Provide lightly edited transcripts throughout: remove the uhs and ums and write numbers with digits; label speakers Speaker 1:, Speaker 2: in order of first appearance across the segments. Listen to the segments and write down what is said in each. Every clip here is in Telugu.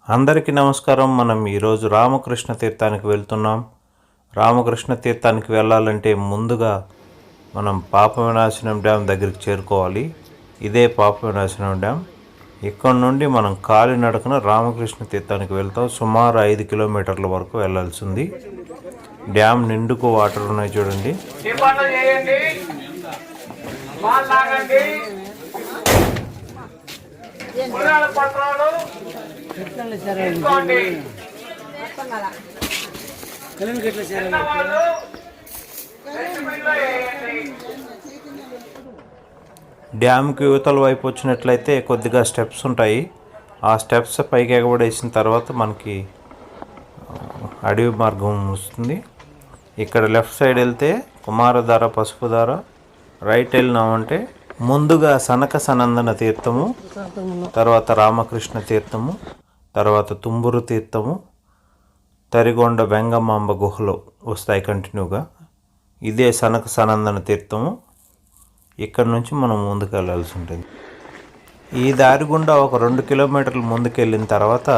Speaker 1: అందరికీ నమస్కారం. మనం ఈరోజు రామకృష్ణ తీర్థానికి వెళ్తున్నాం. రామకృష్ణ తీర్థానికి వెళ్ళాలంటే ముందుగా మనం పాప వినాశనం డ్యామ్ దగ్గరికి చేరుకోవాలి. ఇదే పాప వినాశనం డ్యామ్. ఇక్కడ నుండి మనం కాలినడకన రామకృష్ణ తీర్థానికి వెళ్తాం. సుమారు 5 కిలోమీటర్ల వరకు వెళ్ళాల్సింది. డ్యామ్ నిండుకు వాటర్ ఉన్నాయి చూడండి. డ్యామ్కి యువతల వైపు వచ్చినట్లయితే కొద్దిగా స్టెప్స్ ఉంటాయి. ఆ స్టెప్స్ పైకి ఎగబడేసిన తర్వాత మనకి అడవి మార్గం వస్తుంది. ఇక్కడ లెఫ్ట్ సైడ్ వెళ్తే కుమారధార, పసుపుధార, రైట్ వెళ్ళినామంటే ముందుగా సనక సనందన తీర్థము, తర్వాత రామకృష్ణ తీర్థము, తర్వాత తుంబురు తీర్థము, తరిగొండ వెంగమాంబ గుహలు వస్తాయి కంటిన్యూగా. ఇదే సనక సనందన తీర్థము. ఇక్కడ నుంచి మనం ముందుకు వెళ్ళాల్సి ఉంటుంది. ఈ దారి గుండా ఒక 2 కిలోమీటర్లు ముందుకు వెళ్ళిన తర్వాత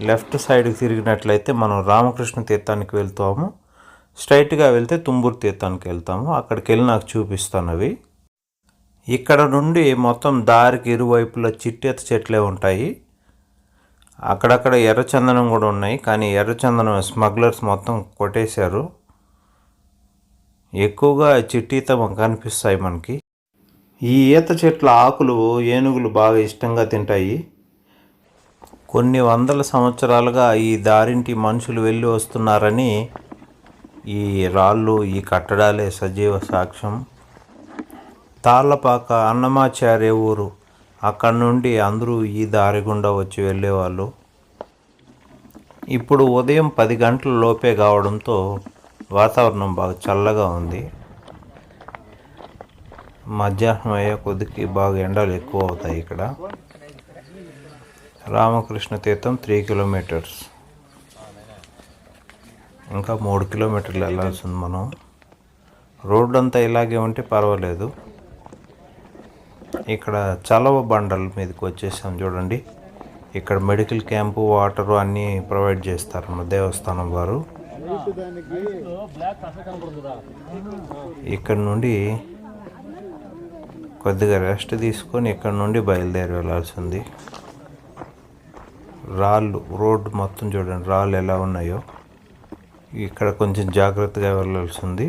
Speaker 1: లెఫ్ట్ సైడ్కి తిరిగినట్లయితే మనం రామకృష్ణ తీర్థానికి వెళ్తాము. స్ట్రైట్గా వెళ్తే తుంబురు తీర్థానికి వెళ్తాము. అక్కడికి వెళ్ళి నాకు చూపిస్తాను అవి. ఇక్కడ నుండి మొత్తం దారికి ఇరువైపులా చిట్టెత్త చెట్లే ఉంటాయి. అక్కడక్కడ ఎర్రచందనం కూడా ఉన్నాయి, కానీ ఎర్రచందనం స్మగ్లర్స్ మొత్తం కొట్టేశారు. ఎక్కువగా చిట్టీత కనిపిస్తాయి మనకి. ఈ ఈత చెట్ల ఆకులు ఏనుగులు బాగా ఇష్టంగా తింటాయి. కొన్ని వందల సంవత్సరాలుగా ఈ దారింటి మనుషులు వెళ్ళి వస్తున్నారని ఈ రాళ్ళు, ఈ కట్టడాలే సజీవ సాక్ష్యం. తాళ్ళపాక అన్నమాచార్య ఊరు, అక్కడ నుండి అందరూ ఈ దారి గుండా వచ్చి వెళ్ళేవాళ్ళు. ఇప్పుడు ఉదయం 10 గంటల లోపే కావడంతో వాతావరణం బాగా చల్లగా ఉంది. మధ్యాహ్నం అయ్యే కొద్దికి బాగా ఎండలు ఎక్కువ అవుతాయి ఇక్కడ. రామకృష్ణ తీర్థం 3 కిలోమీటర్స్, ఇంకా 3 కిలోమీటర్లు వెళ్ళాల్సింది మనం. రోడ్డు అంతా ఇలాగే ఉంటే పర్వాలేదు. ఇక్కడ చలవ బండల మీదకి వచ్చేసాం చూడండి. ఇక్కడ మెడికల్ క్యాంపు, వాటరు అన్నీ ప్రొవైడ్ చేస్తారు దేవస్థానం వారు. ఇక్కడ నుండి కొద్దిగా రెస్ట్ తీసుకొని ఇక్కడ నుండి బయలుదేరి వెళ్ళాల్సింది. రాళ్ళు, రోడ్డు మొత్తం చూడండి రాళ్ళు ఎలా ఉన్నాయో. ఇక్కడ కొంచెం జాగ్రత్తగా వెళ్ళాల్సింది.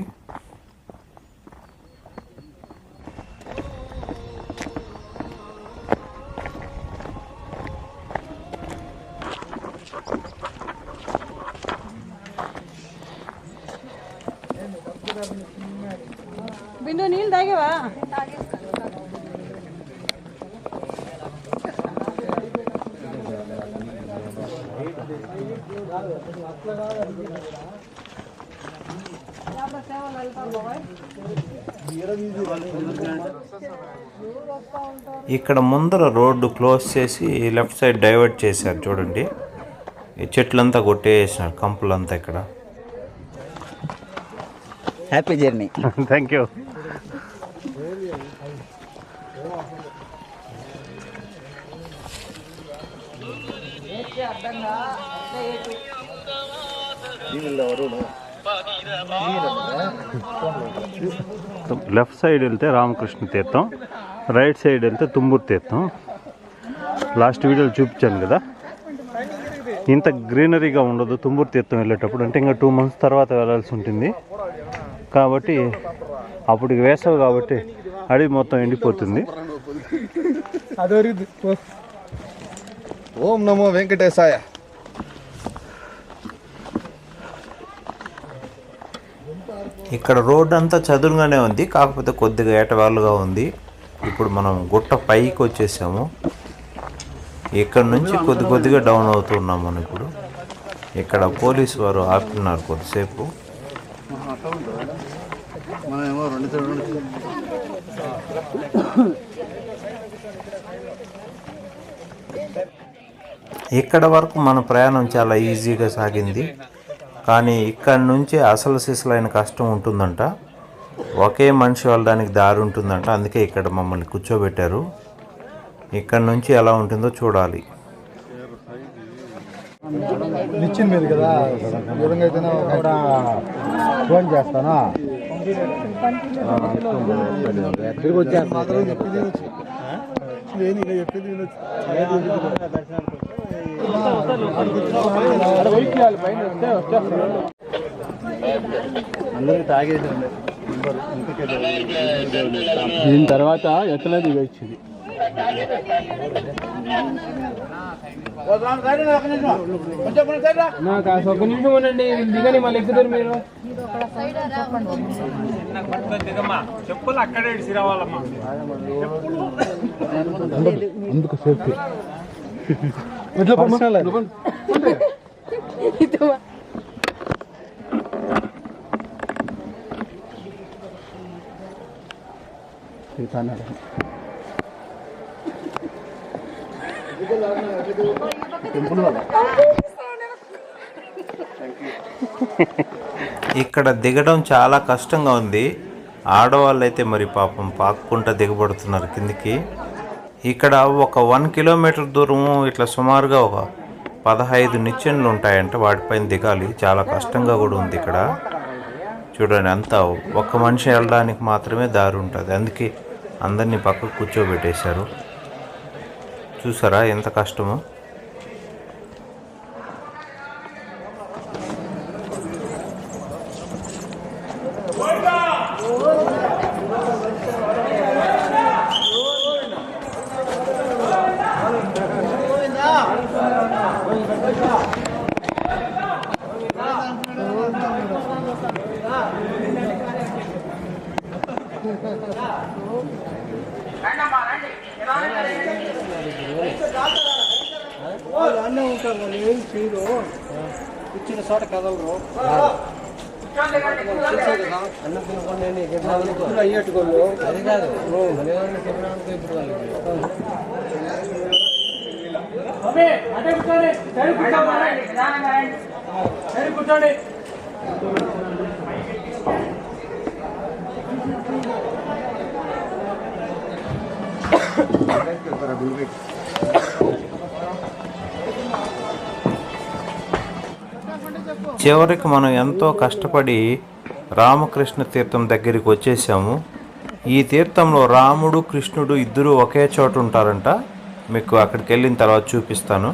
Speaker 2: బిందు నీళ్ళు తాగేవా?
Speaker 1: ఇక్కడ ముందర రోడ్డు క్లోజ్ చేసి లెఫ్ట్ సైడ్ డైవర్ట్ చేశారు చూడండి. ఈ చెట్లంతా కొట్టేసినారు, కంపులంతా. ఇక్కడ
Speaker 3: happy journey.
Speaker 1: Thank you. Left side వెళ్తే రామకృష్ణ తీర్థం, రైట్ సైడ్ వెళ్తే తుంబురు తీర్థం. లాస్ట్ వీడియోలో చూపించాను కదా, ఇంత గ్రీనరీగా ఉండదు తుంబురు తీర్థం వెళ్ళేటప్పుడు. అంటే ఇంకా 2 months తర్వాత వెళ్ళాల్సి ఉంటుంది. కాబట్టి అప్పుడు వేసవి కాబట్టి అడవి మొత్తం ఎండిపోతుంది.
Speaker 4: ఓం నమో వెంకటేశాయ.
Speaker 1: ఇక్కడ రోడ్ అంతా చదురుగానే ఉంది, కాకపోతే కొద్దిగా ఏటవాళ్ళుగా ఉంది. ఇప్పుడు మనం గుట్ట పైకి వచ్చేసాము. ఇక్కడ నుంచి కొద్దిగా డౌన్ అవుతున్నాం మనం ఇప్పుడు. ఇక్కడ పోలీసు వారు ఆపుతున్నారు కొద్దిసేపు. ఇక్కడ వరకు మన ప్రయాణం చాలా ఈజీగా సాగింది. కానీ ఇక్కడ నుంచి అసలు సిసలైన కష్టం ఉంటుందంట. ఒకే మనిషి వెళ్ళడానికి దారి ఉంటుందంట. అందుకే ఇక్కడ మమ్మల్ని కూర్చోబెట్టారు. ఇక్కడ నుంచి ఎలా ఉంటుందో చూడాలి.
Speaker 3: నిచ్చిన మీద కదా ఈ విధంగా అయితేనే కూడా ఫోన్ చేస్తానా తిరిగి వచ్చేస్తాను అందరికి తాగేది దీని తర్వాత ఎట్లా దిగి వచ్చింది నాకు ఒక నిమిషం ఉండండి దిగని మళ్ళీ ఎక్కుతారు మీరు
Speaker 4: చెప్పులు అక్కడే రావాలమ్మా
Speaker 3: అందుకు సేఫ్టీ
Speaker 1: ఇక్కడ దిగడం చాలా కష్టంగా ఉంది. ఆడవాళ్ళు అయితే మరి పాపం పాక్కుంటా దిగబడుతున్నారు కిందికి. ఇక్కడ ఒక 1 కిలోమీటర్ దూరము ఇట్లా సుమారుగా ఒక 15 నిచ్చెనలు ఉంటాయంట, వాటిపైన దిగాలి. చాలా కష్టంగా కూడా ఉంది ఇక్కడ. చూడండి, అంతా ఒక్క మనిషి వెళ్ళడానికి మాత్రమే దారి ఉంటుంది, అందుకే అందరినీ పక్కకు కూర్చోబెట్టేశారు. చూసారా ఎంత కష్టమో.
Speaker 3: అన్నీ ఉంటారు వాళ్ళు ఏం చేయరు, ఇచ్చిన చోట కదలరు. అన్నం తినకుండా అయ్యేట్టుకోళ్ళు అది కాదు
Speaker 4: కూర్చోండి.
Speaker 1: చివరికి మనం ఎంతో కష్టపడి రామకృష్ణ తీర్థం దగ్గరికి వచ్చేసాము. ఈ తీర్థంలో రాముడు కృష్ణుడు ఇద్దరు ఒకే చోట ఉంటారంట. మీకు అక్కడికి వెళ్ళిన తర్వాత చూపిస్తాను.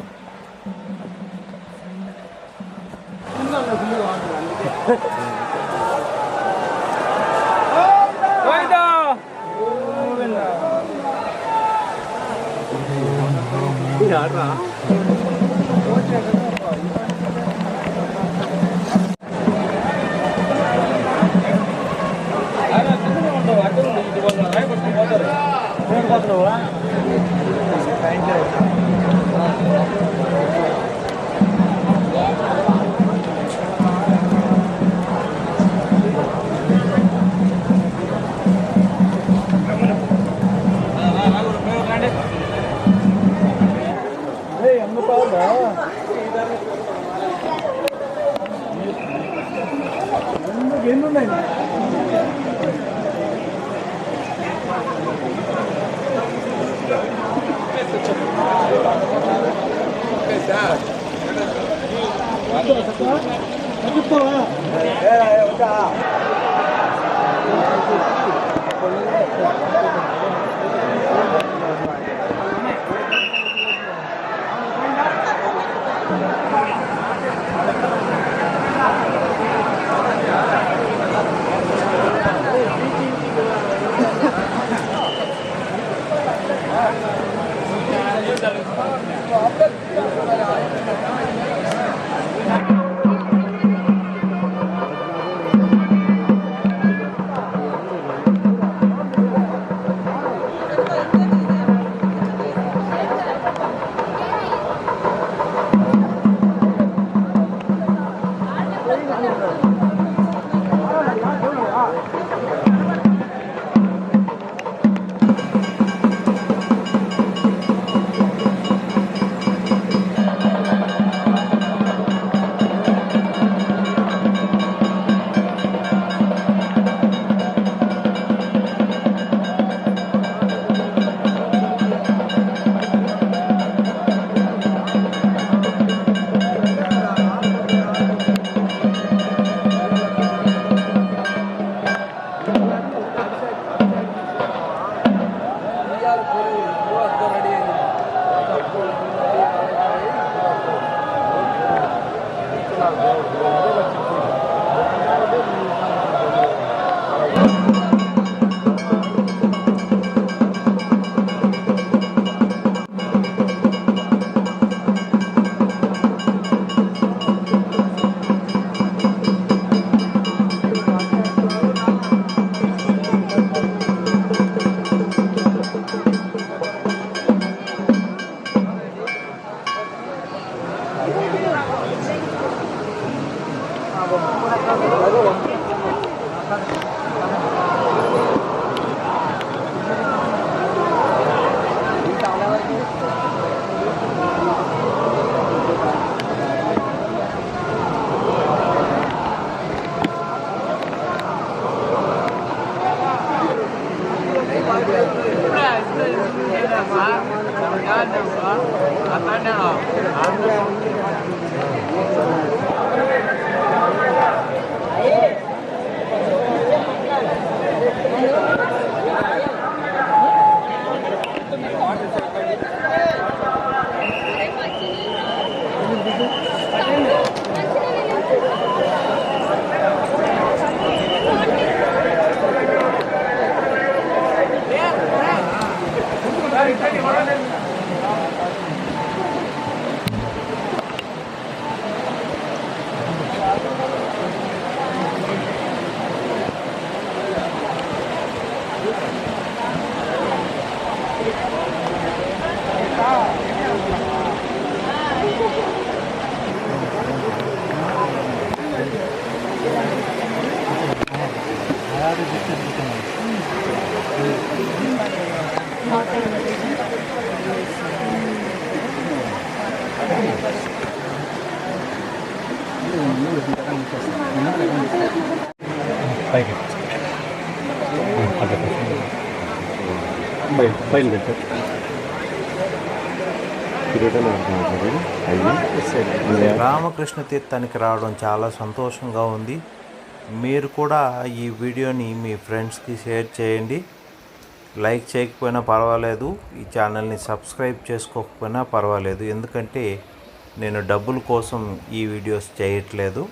Speaker 5: పైన పెట్టారు
Speaker 1: రామకృష్ణ తీర్థానికి రావడం చాలా సంతోషంగా ఉంది. మీరు కూడా ఈ వీడియోని మీ ఫ్రెండ్స్కి షేర్ చేయండి. లైక్ చేయకపోయినా పర్వాలేదు, ఈ ఛానల్ని సబ్స్క్రైబ్ చేసుకోకపోయినా పర్వాలేదు, ఎందుకంటే నేను డబ్బుల కోసం ఈ వీడియోస్ చేయట్లేదు.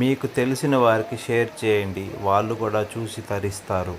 Speaker 1: మీకు తెలిసిన వారికి షేర్ చేయండి, వాళ్ళు కూడా చూసి తరిస్తారు.